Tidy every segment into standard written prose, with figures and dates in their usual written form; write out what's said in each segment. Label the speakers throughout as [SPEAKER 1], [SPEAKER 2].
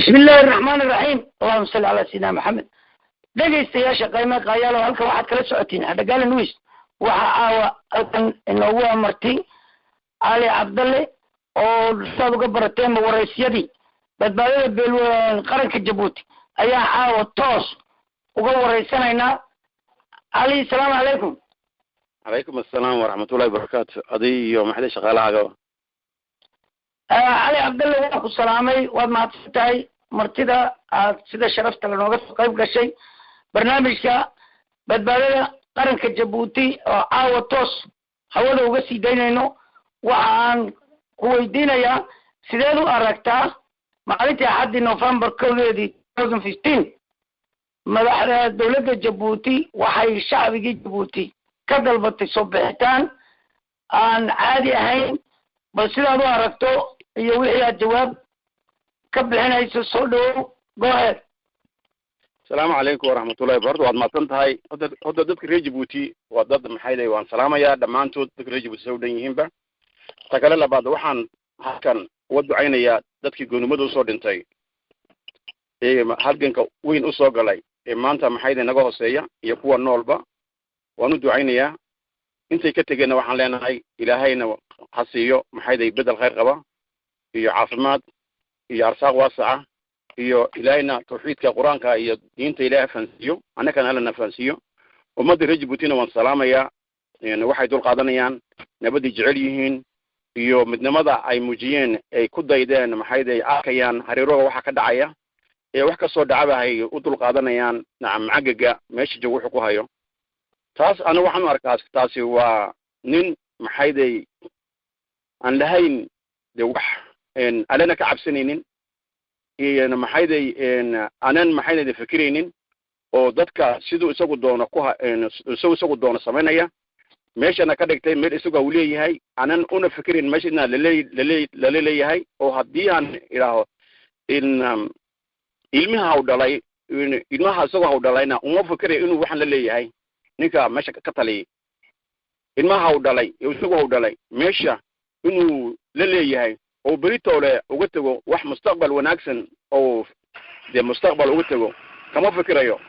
[SPEAKER 1] بسم الله الرحمن الرحيم اللهم صل على سيدنا محمد dhegaystayaasha qiimaha qaayalo halka waxaad kala socotiin Adagaal News waxa aawa halkan inoogu amartay Ali Cabdalle oo dad uga baratay waraysyadii badbaadada beelweyn qaranka Djibouti ayaa aawa toos uga waraysanayna Ali salaam alaykum
[SPEAKER 2] عليكم السلام ورحمة الله وبركاته أدي يوم حدا شغال عجوا
[SPEAKER 1] علي عبد الله وأخو سلامي وما تفتحي مرتدى سيدا شرفت لنوقف قيب كشي برنامجك بدبالة قرنك جبوتي عاوة توس حوالي وقسي دينينو وعن كويدين يا سيدادو أركتا معلتي حد نوفمبر كوليدي 2015 مدحنا دولة جبوتي وحي الشعب جبوتي كدلبتي صبحتان aan caadi ahayn bal sidaad u aragto iyo wixii jawaab ka bixinayso soo dhow go ahead
[SPEAKER 2] السلام عليكم ورحمة الله وبركاته وعد ما تنتهي هذا ضد ريج جيبوتي وضد محايدة وان سلامة يا دمانتو ضد ريج جيبوتي سودين يهمبا تكلم بعد وحن هكذا ودو عين يا ضد كي جنو مدو صودنتاي هالجن كوين أسوق ما أنت محايدة نجاه سيا يقوى النولبا وندو عين يا inta ka tagayna waxaan leenahay ilaahayna hasiyo maxay bedel khayr qaba iyo caafimaad iyo arsaaq waasaca iyo ilaahayna tawxiidka quraanka iyo diinta ilaahay fahansiyo anakana la nafansiyo ummadda Djibouti waan salaamaya waxay dul qaadanayaan nabadii jecel yihiin iyo midnimada ay muujiyeen ay ku daydeen maxay arkayaan hareerooga waxa ka dhacaya ee wax ka soo dhacabahay u dul qaadanayaan macagaga meesha joogo wuxuu ku hayo taas ana waxaan arkaa taasi waa nin maxayday aan lahayn de wax alana ka cabsanaynin maxayday anan maxayday fikiraynin oo dadka sidoo isagu doono isagu doono sameynaya meeshana ka dhigtay meel isagu uu leeyahay anan una fikirin meeshana la leeyahay oo hadii aan ilaaho ilmaha u dhalay ilmaha isagu u dhalayna uma fikiray inuu waxan la leeyahay ninka meesha ka taliyay ilmaha uu dhalay isagu uu dhalay meesha inuu la leeyahay oo beritoole uga tago wax mustaqbal wanaagsan oo de mustaqbal uga tago kama fikirayo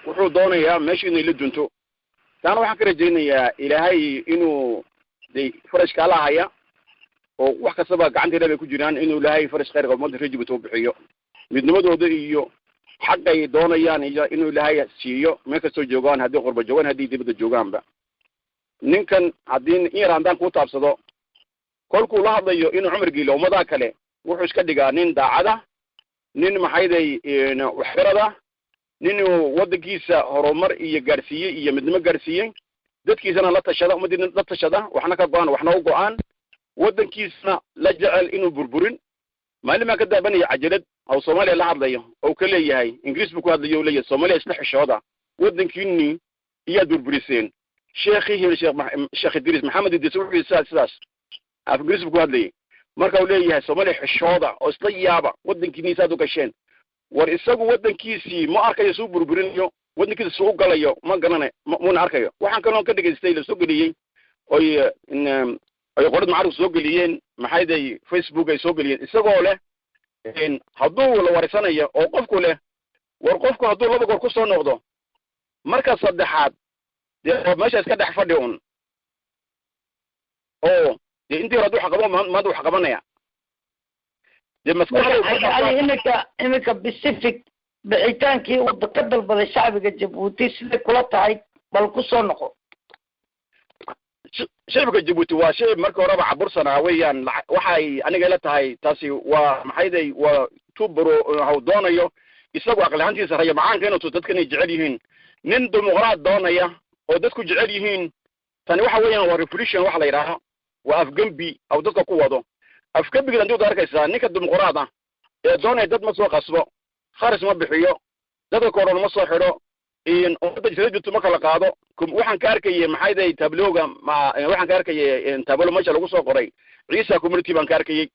[SPEAKER 2] wuxuu doonayaa meesha inay la dunto taana waxaan ka rajaynayaa ilaahay inuu de farash kala haya oo wax kastaba gacanteeda ay ku jiraan inuu ilaahay farash khayr qabo ummadda Djibouti u bixiyo midnimadooda iyo xaqay doonayaan inuu ilaahay siiyo meel kastoo joogaan haddii qurba joogaan haddii dibadda joogaanba ninkan haddii Iiraan ku taabsado kolkuu la hadlayo inuu cumrigiisa ummadaha kale wuxuu iska dhigaa nin daacada nin maxayday waxbarada nin wadankiisa horumar iyo gaarsiiyay iyo midnimo gaarsiiyay dadkiisana la tashada ummadina la tashada waxna ka go'an waxna u go'an wadankiisana la jecel inuu burburin maalima ka daabanaya cajalad أو صوماليا لحظة ليه أو كليه هاي إنجليز بكو ليه وليه صوماليا يسلح الشهادة ودن كيني يدور بريسين شيخي الشيخ إدريس محمد إدريس وحي الساس في إنجليز بكو ليه مركا وليه صوماليا الشهادة أو سليابا ودن كيني سادو كشين ورئيساقو ودن كيسي ما أركا يسوق بربرينيو ودن كيسي سوق قليو ما قلنا مون أركايو وحان كانوا كده يستيل سوق ليه أي إن أي قرد معروف سوق ليين محايدة فيسبوك يسوق ليين إساقو له إن هدو ولا ورثنا يا أو قفكوا له ورقفكوا هدو لبقوا القصة نقضوا مركز صدحات ماشي اسكت حفظون أو دي أنت ردوا حقبان ما دوا حقبان يا دي مسكوا
[SPEAKER 1] علي إنك بسيفك بعيتان كي وبتقدر بدل الشعب الجيبوتي سيدك كلها تعيد بالقصة نقض
[SPEAKER 2] شعبك الجيبوتي وشيء مركو ربع برسنا ويان waxay aniga la tahay taasi waa maxayday waa tubro hawdoonayo isagu aqal ahaantiisa raya macaanka inuu dadkan jecel yihiin nin dimuqraad doonaya oo dadku jecel yihiin tani waxa weeyaan waa revolution waxa la yiraahdo waa afgambi aw dadka ku wado afgambiga intuu arkaysaa ninka dimuqraad ah ee doonaya dad ma soo qasbo kharis ma bixiyo dadka koron ma soo xiro in umada Djibouti ma kala qaado waxaan ka arkayay maxayday tablooga waxaan ka arkayay tablo meesha lagu soo qoray ciisa community baan ka arkayay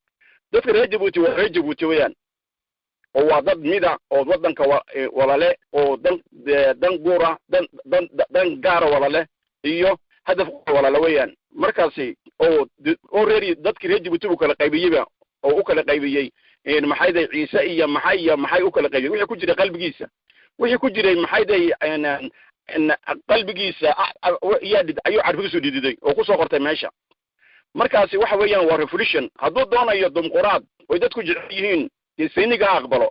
[SPEAKER 2] dadka reer Djibouti waa reer Djibouti weeyaan oo waa dad mida oo wadanka walale oo dan guura dan gaara walale iyo hadaf walale weeyaan markaasi oo reer dadka reer Djibouti kala qaybiyay oo u kala qaybiyey maxayday ciise iyo maxay u kala qaybiyey wixii ku jiray qalbigiisa wixii ku jiray maxayday qalbigiisa ayuu carfigiisu dhididay oo ku soo qortay meesha markaasi waxa weeyaan waa revolution hadduu doonayo dimuqraad oo dadku jecel yihiin seeniga aqbalo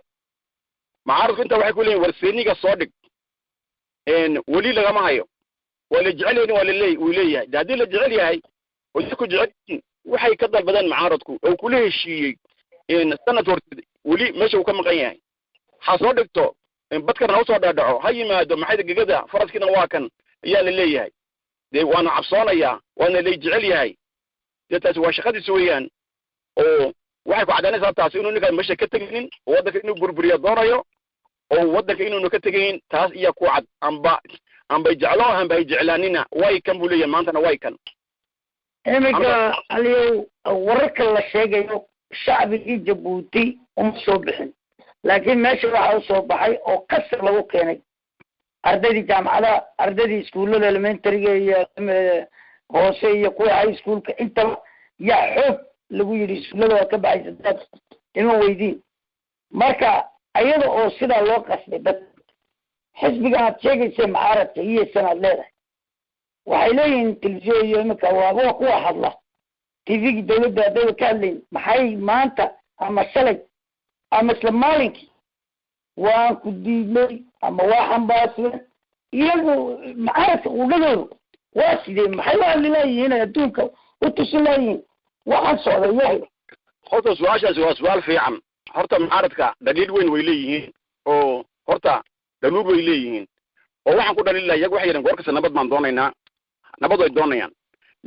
[SPEAKER 2] macaaradku inta waxay ku leeyihiin war seeniga soo dhig weli lagama hayo waa la jecel yahay wuu leeyahay haddii la jecel yahay oo dadku jecel yihiin waxay ka dalbadeen macaaradku oo kula heshiiyey sanad horteed weli meesha uu ka maqan yahay ha soo dhigto badkana ha usoo dhaadhaco ha yimaado maxayda gegada faraskiina waa kan ayaa la leeyahay dee waana cabsoonayaa waana lay jecel yahay dee taasi waa shaqadiisa weeyaan oo waxay ku caddaynaysaa taasi inuu ninkaan meesha ka tegaynin oo waddanka inuu burburiya doonayo oo waddanka inuuna ka tegaynin taas iya ku cad ambay jeclo ambay jeclaanina way kan buu leeyahay maantana way kan
[SPEAKER 1] iminka aliyow wararka la sheegayo shacbigii jabuuti uma soo bixin laakiin meesha waxa u soo baxay oo kasir lagu keenay ardaydii jaamacadaha ardaydii iskuullada elementaryga iyo hoose iyo kuwa high schoolka intaba yaa xoog lagu yidhi iskuullada waa ka baxaysa dad ima weydiin marka ayada oo sidaa loo qasbay dad xisbigan aad sheegaysa macaaradka iyo sanaad leedahay waxay leeyihiin telefisyon iyo iminka waa kuwa hadla tvgii dawladda haddayba ka hadlayn maxay maanta ama shalay ama isla maalinkii waan ku diidnay ama waa xambaaseen iyagu macaaradka qudhadoodu waa sidee maxay u hadli laayihiin adduunka u tusin laayihiin waxaan socday yahay
[SPEAKER 2] horta su-aashaasi waa su-aal fiican horta macaaradka dhaliil weyn way leeyihiin oo horta dhanuur way leeyihiin oo waxaan ku dhaliilaa iyagu waxay yidhaen goorkasta nabad baan doonaynaa nabad way doonayaan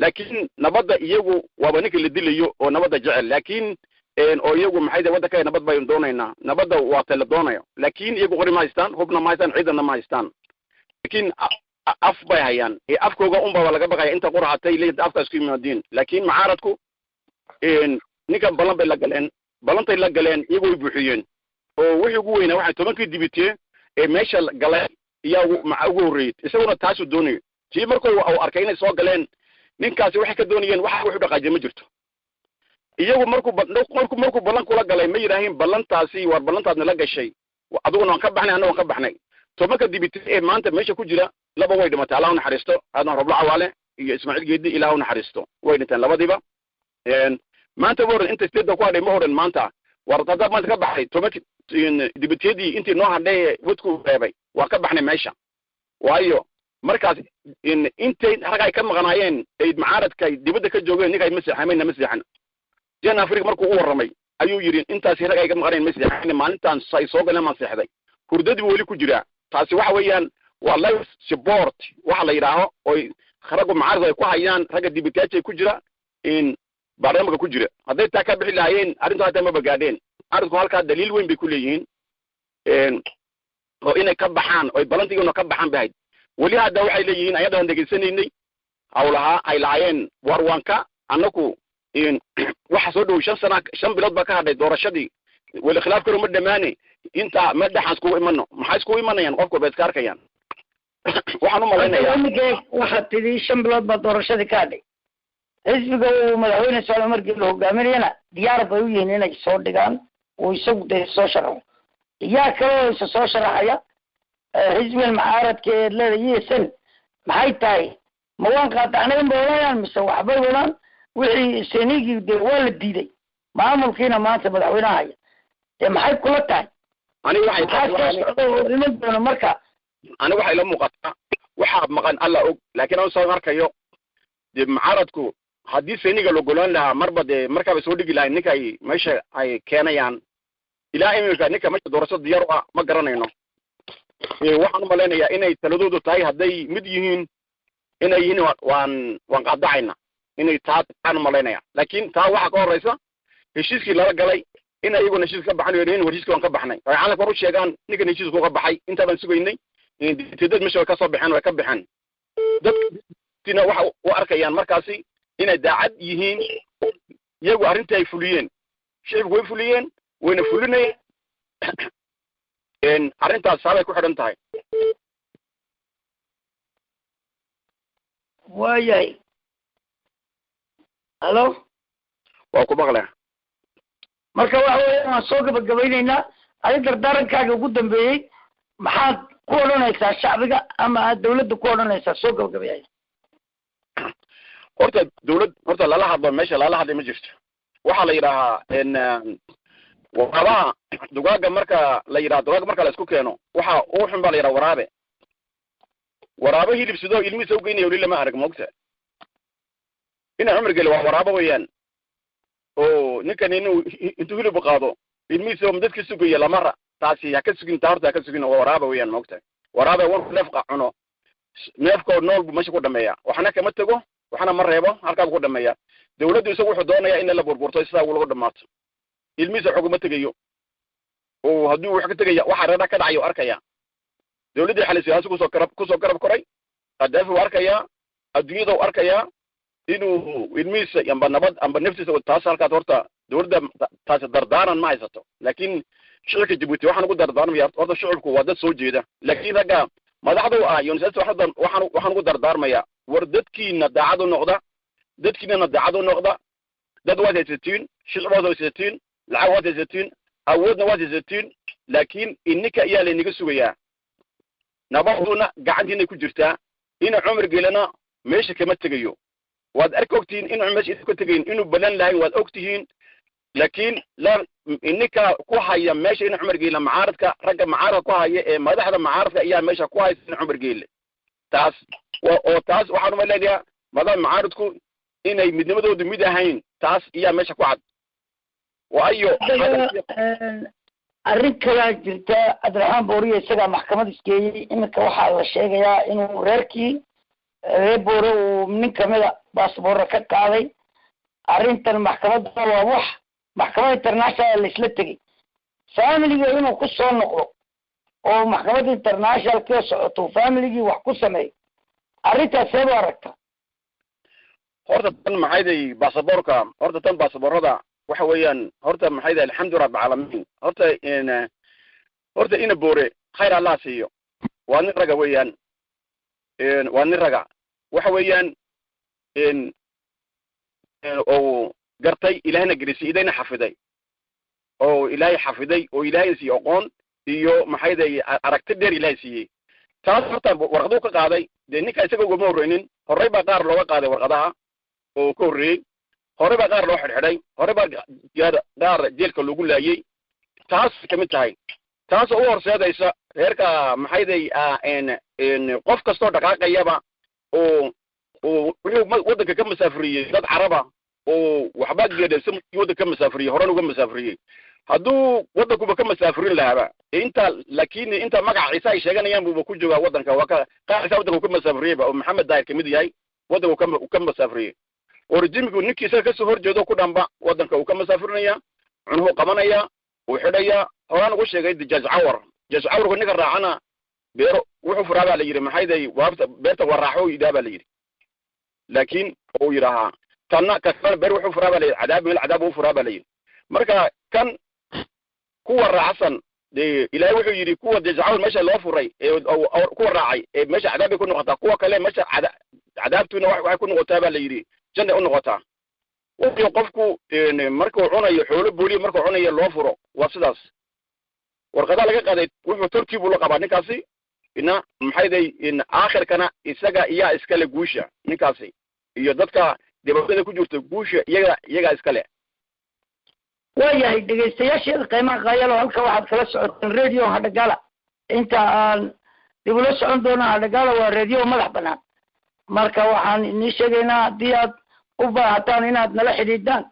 [SPEAKER 2] laakiin nabadda iyagu waaba ninka la dilayo oo nabadda jecel laakiin oo iyagu maxay waddanka nabad baynu doonaynaa nabadda waa ta la doonayo laakiin iyagu qori ma haystaan hubna ma haystaan ciidanna ma haystaan laakiin af bay hayaan afkooga unbaa laga baqaya inta qurxatay leeyahay afkaas ku yimaadiin laakiin macaaradku ninkan ballan bay la galeen ballantay la galeen iyagu way buuxiyeen oo wixii ugu weynaa waxay 10kii dibitee meesha galay iyaa ugu horreeyay isaguna taasuu doonayo tii markuu uu arkay inay soo galeen ninkaasi waxay ka doonayeen waxa wuxuu dhaqaajay ma jirto iyagu markuu ballan kula galay ma yiraahin ballantaasi war ballantaadna la gashay aduguna waan ka baxnay anna waan ka baxnay 10ka dibitee maanta meesha ku jira laba way dhimatay Allah u naxariisto aadan robla cawaale iyo Ismaaciil Geedi Ilaahu naxariisto way dhinteen labadiiba maanta waran inta steeda ku hadhay ma horan maanta warqada maanta ka baxay 10 dibiteedii intii noo hadhay wadku reebay waa ka baxnay meesha waayo markaas intay ragay ka maqnaayeen ay macaaradka dibadda ka joogeen ninka ma saxamayna ma saxan jeen Afrika markuu u waramay ayuu yiri intaas ragay ka maqnaayeen ma saxan maalintan say soo galeen ma saxday hurdadii wali ku jira taasi waxa weeyaan waa life support waxa la yiraaho oo kharagu macaarad ay ku hayaan raga dibitaajay ku jira barnaamijka ku jira haday taa ka bixi lahaayeen arrinta ma bagaadeen arinku halka daliil weyn bay ku leeyihiin oo inay ka baxaan oo balantigoona ka baxaan bahay wali hada waxay leeyihiin ayadan degeysanaynay hawlaha ay laayeen warwanka annaku waxa soo dhow 5 bilood ba ka hadhay doorashadii wali khilaaf karo ma dhamaanay inta ma dhaxas ku imano maxay isku imanayaan qofku bay iska arkayaan waxaan u malaynayaa
[SPEAKER 1] waxa tidii 5 bilood ba doorashadii ka hadhay xisbiga uu madaxweyne Soomaaliya markii la hogaaminayna diyaar bay u yihiin inay soo dhigaan oo isagu de soo sharaxo yaa kale soo sharaxaya xisbiga macaaradka leeyahay maxay tahay ma waan qaadacnay boodayaan mise waxbay wadaan wixii senigii de waa la diiday maamulkiina maanta madaxweynaha de maxay kula tahay
[SPEAKER 2] ani waxay
[SPEAKER 1] marka
[SPEAKER 2] ani waxay la muuqataa waxa maqan alla og laakiin aan soo arkayo de macaaradku haddii seniga loo golaan lahaa marba de markaa soo dhigi lahayn ninka ay meesha ay keenayaan ilaa iminka ninka meesha doorasho diyaar ah ma garanayno waxaan u malaynayaa inay taladoodu tahay hadday mid yihiin inay yihiin waan qaadacayna inay taan malaynaya laakiin taa waxa ka horeysa heshiiskii lala galay in ayaguna heshiis ka baxan weeyeen heshiiska waan ka baxnay ay caalamka hor u sheegaan ninka heshiisku ka baxay inta baan sugaynay dad meesha way ka soo baxeen way ka baxeen dadkina waxa u arkayaan markaasi inay daacad yihiin iyagu arrinta ay fuliyeen shacabku way fuliyeen wayna fulinayeen arrintaas sabay ku xidhan tahay
[SPEAKER 1] waayay halo
[SPEAKER 2] waa ku maqlay
[SPEAKER 1] marka waxa weeye waan soo gabagabaynaynaa adiga dardarankaaga ugu dambeeyey maxaad ku odhanaysaa shacbiga ama aad dawladda ku odhanaysaa soo gabagabeeyay
[SPEAKER 2] horta lala hadlo meesha lala hadlay ma jirto waxaa la yidhaahaa waraabaha dugaaga marka la yidhaha dugaaga marka la isku keeno waxa uu xun baa la yidhaha waraabo hilib sidoo ilmihiisa ugeynaya weli lama arag moogta ina cumar geli waa waraabo weeyaan oo ninkan intuu hilib qaado ilmihiisa oo dadka sugaya lamara taasi ha ka sugin taarta ha ka sugin oo waraabo weeyaan moogta waraabo war neefqa cuno neefka nool buu meesha ku dhameeya waxna kama tago waxna ma reebo halkaa ku dhameeya dawladdu isagu wuxuu doonayaa in la burburto sidaa lagu dhamaato ilmihiisa xuguma tegayo oo haddii wax ka tegaya waxa reer ka dhacayo arkaya dawladda xalisay kusoo garab koray qadaafi uu arkaya adduunyada uu arkaya inuu ilmihiisa amba nabad amba naftiisa taas halkaas horta dawladda taas dardaaran ma haysato laakiin shicibka Djibouti waxaan ugu dardaarmaya horta shicibku waa dad soo jeeda laakiin ragga madaxdu UNICEF waxaan ugu dardaarmaya war dadkiina daacadu noqda dadkiina daacadu noqda dad waad haysatiin shicib waad haysatiin lacag waad haysatiin awoodna waad haysatiin laakiin innika ayaa laynaga sugayaa nabaduna gacantiina ku jirtaa ina cumar gelana meesha kama tegayo waad arkogtiin in meesha ka tegayn inuu balan lahayn waad ogtihiin laakiin la innika ku haya meesha in cumar gela macaaradka ragga macaaradka ku haya ee madaxda macaaradka ayaa meesha ku haysa in cumar gela taas taas waxaan u leeyahay madaxda macaaradku inay midnimadoodu mid ahayn taas ayaa meesha ku cad waayo
[SPEAKER 1] arrin kala jirta Abdiraxmaan Booriye isaga maxkamad iskeeyay iminka waxaa la sheegayaa inuu reerkii reer Boore uu nin kamida baasaboor ka qaaday arrintan maxkamadda waa wax maxkamadda international la isla tagay family-ga inuu ku soo noqdo oo maxkamadda international ka socoto family-gi wax ku sameey arrintaas ee aragta
[SPEAKER 2] horta tan maxayday baasaboorka horta tan baasaboorada waxa weeyaan horta maxayday alxamdulillah rabbil alamin horta ina Boore khayr Allah siiyo waa nin raga weeyaan waa nin raga waxa weeyaan oo gartay ilaahna gelisi idayna xafiday oo ilaahay xafiday oo ilaahay si aqoon iyo maxayday aragti dheer ilaahay siiyay taas horta warqadu ka qaaday de ninka isaga uga horeynin horay baa qaar looga qaaday warqadaha oo ka horeeyay horay baa qaar loo xidhay horay baa qaar jeelka lagu laayay taas kamid tahay taas oo horseedaysa reerka maxayday qof kasto dhaqaaqayaba oo wuxuu wadanka ka masaafriyay dad caraba oo waxba geedaysan wadanka ka masaafriyay horan uga masaafriyay hadduu wadankuba ka masaafirin lahaaba laakiin inta magaciisa ay sheeganayaan buu ku joogaa wadanka waa ka qaarisa wadanka ka masaafriyay oo Maxamed Daahir kamid yahay wadanka ka masaafriyay oo rajimku ninkiisa ka soo horjeedo ku dhamba wadanka uu ka masaafirinaya cunuhu qabanaya uu xidhaya horaan ugu sheegay jazcawar ninka raacana beero wuxuu furaaba la yiri maxayday waabta beerta waraaxo idaaba la yiri laakiin uu yiraahdo tanna ka kale beer wuxuu furaaba la cadaab meel cadaab uu furaaba la yiri marka kan kuwa raacsan de ilaahay wuxuu yiri kuwa jazcawar meesha loo furay ee kuwa raacay ee meesha cadaab ku noqota kuwa kale meesha cadaabtuna wax ku noqotaa ba la yiri janna u noqotaa wuxuu qofku markuu cunayo xoolo booliye markuu cunayo loo furo waa sidaas warqada laga qaaday wuxuu turkiibu la qabaa ninkaasi ina maxayday in aakhirkana isaga iyo iskale guusha ninkaasi iyo dadka dibadda ku jirta guusha iyaga iskale
[SPEAKER 1] waayahay dhegeystayaasha qiimaha qaayalo halka waxaad kala socotaan radio Hadagala inta aan dib ula socon doona Hadagala waa radio madax banaan marka waxaan idin sheegaynaa haddii aad u baahataan inaad nala xidhiidhaan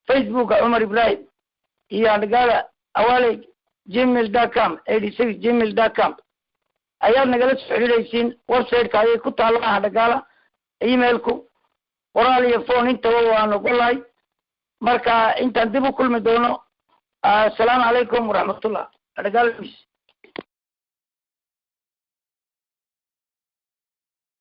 [SPEAKER 1] Facebook Umar Ibrahim iyo Hadagala awale gmail.com 86 gmail.com ayaad nagala soo xiriiraysiin website-ka ayay ku taalaa Hadagala email-ku qoraal iyo phone intaba waan ogolahay marka intaan dib u kulmi doono assalaamu calaykum waraxmatullah Hadagala